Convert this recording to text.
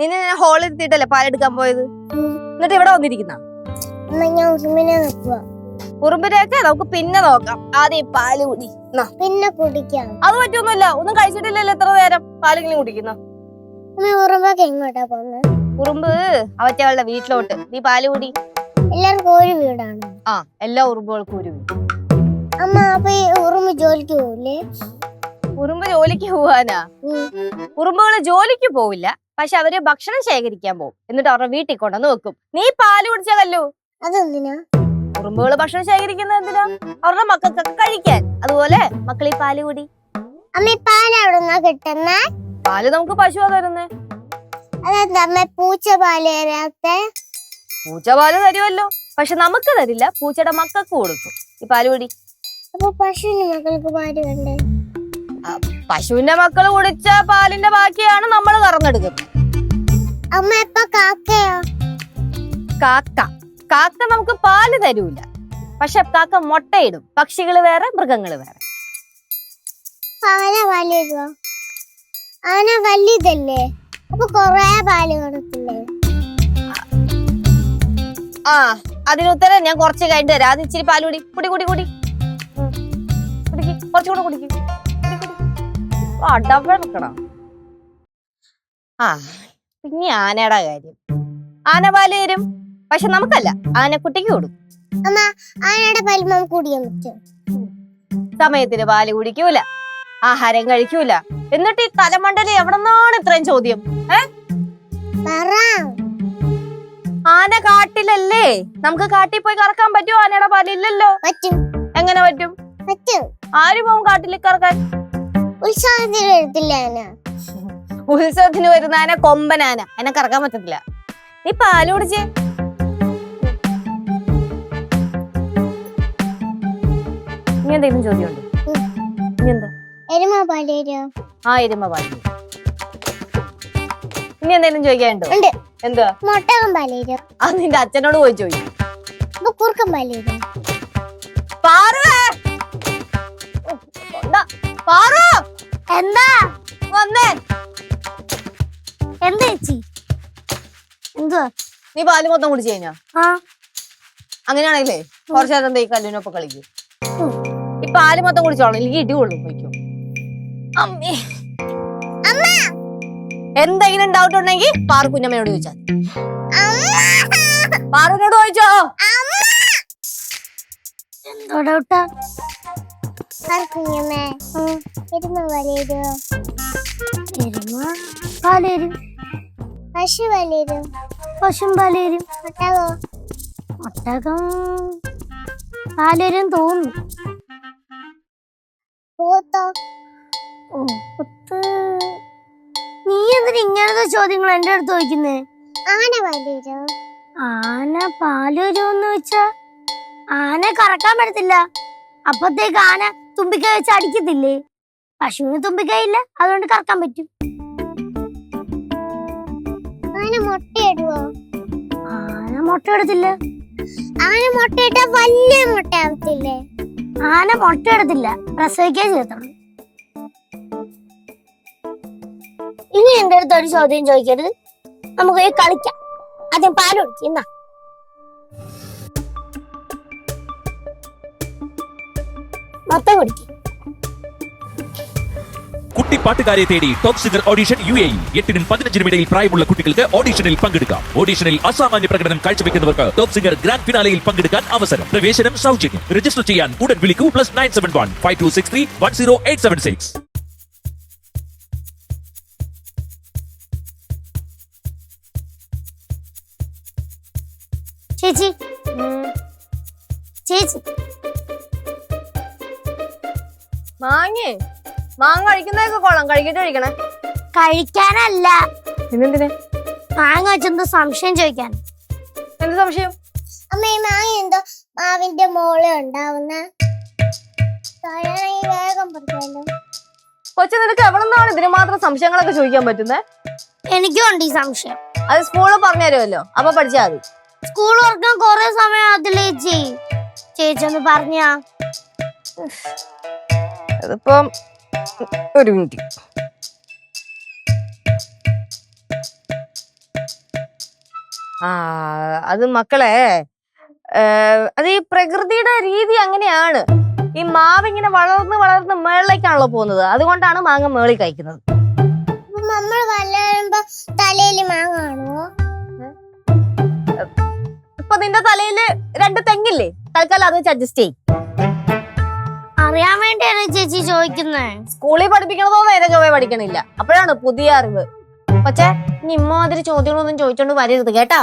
നിന്നെ ഞാൻ ഹോളിൽ എത്തിയിട്ടല്ലേ പാലെടുക്കാൻ പോയത്? എന്നിട്ട് ഇവിടെ വന്നിരിക്കുന്ന ഉറുമ്പിനെയൊക്കെ നമുക്ക് പിന്നെ നോക്കാം. ആദ്യം പാല് കുടി, പിന്നെ കുടിക്കാം. അത് പറ്റൊന്നുമില്ല. ഒന്നും കഴിച്ചിട്ടില്ലല്ലോ എത്ര നേരം പാലെങ്കിലും കുടിക്കുന്ന. ഉറുമ്പൊക്കെ എങ്ങോട്ടാ പോകുന്നത്? ഉറുമ്പ് അവറ്റകളുടെ വീട്ടിലോട്ട്. നീ പാല് കുടി. എല്ലാവർക്കും ഒരു വീടാണ്. ആ, എല്ലാ ഉറുമ്പുകൾക്കും ഒരു വീട്. അമ്മ അപ്പൊ ഈ ഉറുമ്പ് ജോലിക്ക് പോവില്ലേ? ഉറുമ്പ് ജോലിക്ക് പോവാനാ? ഉറുമ്പുകള് ജോലിക്ക് പോവില്ല, പക്ഷെ അവര് ഭക്ഷണം ശേഖരിക്കാൻ പോകും. എന്നിട്ട് അവരുടെ വീട്ടിൽ കൊണ്ടുവന്ന് വെക്കും. നീ പാല് കുടിച്ചതല്ലോ. അതെന്തിനാ? ഉറുമ്പുകള് ഭക്ഷണം ശേഖരിക്കുന്നത് എന്തിനാ? അവരുടെ മക്കൾക്കൊക്കെ കഴിക്കാൻ. അതുപോലെ മക്കളീ പാല് കുടി. അമ്മ ഈ പാല് എവിടുന്നാ കിട്ടുന്നേ? പാല് നമുക്ക് പശുവാ തരുന്നേ. അതെന്താ അമ്മ പൂച്ച പാല് തരാത്തെ? പൂച്ച പാല് തരുമല്ലോ, പക്ഷെ നമുക്ക് തരില്ല. പൂച്ചയുടെ മക്കൾക്ക് കൊടുക്കും. ഈ പാല് കുടി. അപ്പൊ പശുവിന്റെ മക്കൾക്ക് പാല് വേണ്ടേ? പശുവിന്റെ മക്കള് കുടിച്ച പാലിന്റെ ബാക്കിയാണ് നമ്മൾ കറന്നെടുക്കുന്നത്. അമ്മ ഇപ്പൊ കാക്കയോ? കാക്ക കാക്ക നമുക്ക് പാല് തരൂല, പക്ഷെ കാക്ക മുട്ടയിടും. പക്ഷികള് വേറെ, മൃഗങ്ങള് വേറെ. ആന പാല് തരുവോ? ആന വലുതല്ലേ, അപ്പൊ കൊറേ പാല് കൊടുക്കില്ലേ? ആ, അതിനുത്തരം ഞാൻ കുറച്ച് കഴിഞ്ഞിട്ട് തരാം. അത് ഇച്ചിരി പാല് കുടി. കുടി കുടി കുടി കുടിക്ക്, കുറച്ചുകൂടെ കുടിക്കും. അടവെടുക്കണം. ആ, പിന്നെ ആനയുടെ കാര്യം. ആന പാല് തരും, പക്ഷെ നമുക്കല്ല, ആനക്കുട്ടിക്ക് കൊടുക്കും. അമ്മ ആനയുടെ പാല് നമുക്ക് കുടിക്കാൻ പറ്റും? സമയത്തിന് പാല് കുടിക്കൂല, ആഹാരം കഴിക്കൂല. എന്നിട്ട് ഈ തലമണ്ടല് എവിടെന്നാണ് ഇത്രയും ചോദ്യം? ആന കാട്ടിലല്ലേ? നമുക്ക് കാട്ടിൽ പോയി കറക്കാൻ പറ്റുമോ? ആനയുടെ പാലില്ലല്ലോ. പറ്റും. എങ്ങനെ പറ്റും? പറ്റും. ആര് പോവും കാട്ടിൽ കറക്കാൻ? ഉത്സവത്തിന് വരത്തില്ല ആന. ഉത്സവത്തിന് വരുന്ന ആന കൊമ്പനാന, അതിനെ കറക്കാൻ പറ്റത്തില്ല. നീ പാല് കുടിച്ചേ. ഇനി എന്തെങ്കിലും ചോദ്യമുണ്ടോ? ഇനി എന്താ? എരുമ പാല് തരുവോ? ആ, എരുമ പാല്. ഇനി എന്തെങ്കിലും ചോദിക്കാനുണ്ടോ? ഉണ്ട്. എന്തുവാ? മുട്ടകം പാല് തരുവോ? അത് നിന്റെ അച്ഛനോട് പോയി ചോദിക്കും. അപ്പൊ കുറുക്കൻ പാല് തരുവോ? എന്താ വന്നേ? എന്താ ചേച്ചി? എന്തുവാ? നീ പാല് മൊത്തം കുടിച്ചു കഴിഞ്ഞാ? അങ്ങനെയാണെങ്കിലേ കുറച്ചു നേരം ഈ കല്ലിനൊപ്പം കളിക്കും. ഈ പാല് മൊത്തം കുടിച്ചോളാം, എനിക്ക് ഇടി കൊള്ളും. പോയിക്കോ. അമ്മേ, എന്തെങ്കിലും ഡൗട്ട് ഉണ്ടെങ്കിൽ പാറുക്കുഞ്ഞമ്മയോട് ചോദിച്ചാൽ. പാറുവിനോട് ചോദിച്ചോ. എന്തോ ഡൗട്ടാ? കുഞ്ഞമ്മേ, എരുമ പാല് തരുവോ? എരുമ പാല് തരും. പശു പാല് തരും. പശും പാല് തരും. ഒട്ടകോ? ഒട്ടകം പാല് തരും തോന്നുന്നു. പോത്തോ? പോത്ത്. നീ എന്തിനാ ഇങ്ങനത്തെ ചോദ്യങ്ങൾ എന്റെ അടുത്ത് ചോദിക്കുന്നേ? ആന പാല് തരുവോ? ആന പാല് തരുമോന്ന് വെച്ചാ ആന കറക്കാൻ പറ്റത്തില്ല. അപ്പത്തേക്ക് ആന തുമ്പിക്കൈ വെച്ച് അടിക്കത്തില്ലേ? പശുവിന് തുമ്പിക്കൈയില്ല, അതുകൊണ്ട് കറക്കാൻ പറ്റും. ആന മുട്ടയിടുവോ? ആന മുട്ടയിടത്തില്ല. ആന മുട്ടയിട്ട വലിയ മുട്ടയാവത്തില്ലേ? ആന മുട്ടയിടത്തില്ല, പ്രസവിക്കേ ചെയ്യത്തുള്ളൂ. ഇനി എന്റെ അടുത്ത് ഒരു ചോദ്യം ചോദിക്കരുത്. നമുക്ക് കളിക്കാം. ആദ്യം പാല് കുടിക്കും. എന്നാ മൊത്തം കുടിക്കും. കുട്ടിപ്പാട്ടുകാരെ തേടി ടോപ്പ് സിംഗർ ഓഡിഷൻ UAE. 8-നും 15-നും ഇടയിൽ പ്രായമുള്ള കുട്ടികൾക്ക് ഓഡിഷനിൽ പങ്കെടുക്കാം. ഓഡിഷനിൽ അസാമാന്യ പ്രകടനം കാഴ്ചവെക്കുന്നവർക്ക് ടോപ്പ് സിംഗർ ഗ്രാൻഡ് ഫിനാലയിൽ പങ്കെടുക്കാൻ അവസരം. പ്രവേശനം സൗജന്യം. രജിസ്റ്റർ ചെയ്യാൻ ഉടൻ വിളിക്കൂ. +971 5263 10876. ചേച്ചി, ചേച്ചി മാങ്ങേ, മാങ്ങ കഴിക്കുന്നതൊക്കെ കൊള്ളാം. കഴിക്കട്ടെ കഴിക്കണേ. കഴിക്കാനല്ല, പിന്നെന്തിനാ? മാങ്ങ വെച്ചെന്തോ സംശയം ചോദിക്കാൻ. എന്ത് സംശയം? അമ്മ ഈ മാങ്ങ എന്തോ മാവിന്റെ മോളെ ഉണ്ടാവുന്ന വേഗം പറഞ്ഞല്ലോ. കൊച്ചു, നിനക്ക് എവിടെ നിന്നാണ് ഇതിന് മാത്രം സംശയങ്ങളൊക്കെ ചോദിക്കാൻ പറ്റുന്നേ? എനിക്കും ഉണ്ട് ഈ സംശയം. അത് സ്കൂളിൽ പറഞ്ഞു തരുമല്ലോ, അപ്പൊ പഠിച്ചാൽ മതി. സ്കൂൾ തുറക്കാൻ കൊറേ സമയം അതില്ലേ ചേച്ചി? ചേച്ചി ഒന്ന് പറഞ്ഞാ. അതിപ്പം ഒരു മിനിറ്റ്. ആ അത് മക്കളെ അത് ഈ പ്രകൃതിയുടെ രീതി അങ്ങനെയാണ്. ഈ മാവ് ഇങ്ങനെ വളർന്ന് വളർന്ന് മേളിലേക്കാണല്ലോ പോകുന്നത്. അതുകൊണ്ടാണ് മാങ്ങ മേളിൽ കഴിക്കുന്നത്. നമ്മൾ വളരുമ്പോ തലയിൽ മാങ്ങ കാണുമോ? ഇപ്പൊ നിന്റെ തലയില് 2 തെങ്ങില്ലേ? തൽക്കാലം അത് വെച്ച് അഡ്ജസ്റ്റ് ചെയ്യും. അറിയാൻ വേണ്ടിയാണ് ചേച്ചി ചോദിക്കുന്നേ. സ്കൂളിൽ പഠിപ്പിക്കണതോ നേരെ ചൊവ്വേ പഠിക്കണില്ല. അപ്പോഴാണ് പുതിയ അറിവ്. പക്ഷേ ഇനി ഇമ്മാതിരി ചോദ്യങ്ങളൊന്നും ചോദിച്ചോണ്ട് വരരുത് കേട്ടാ.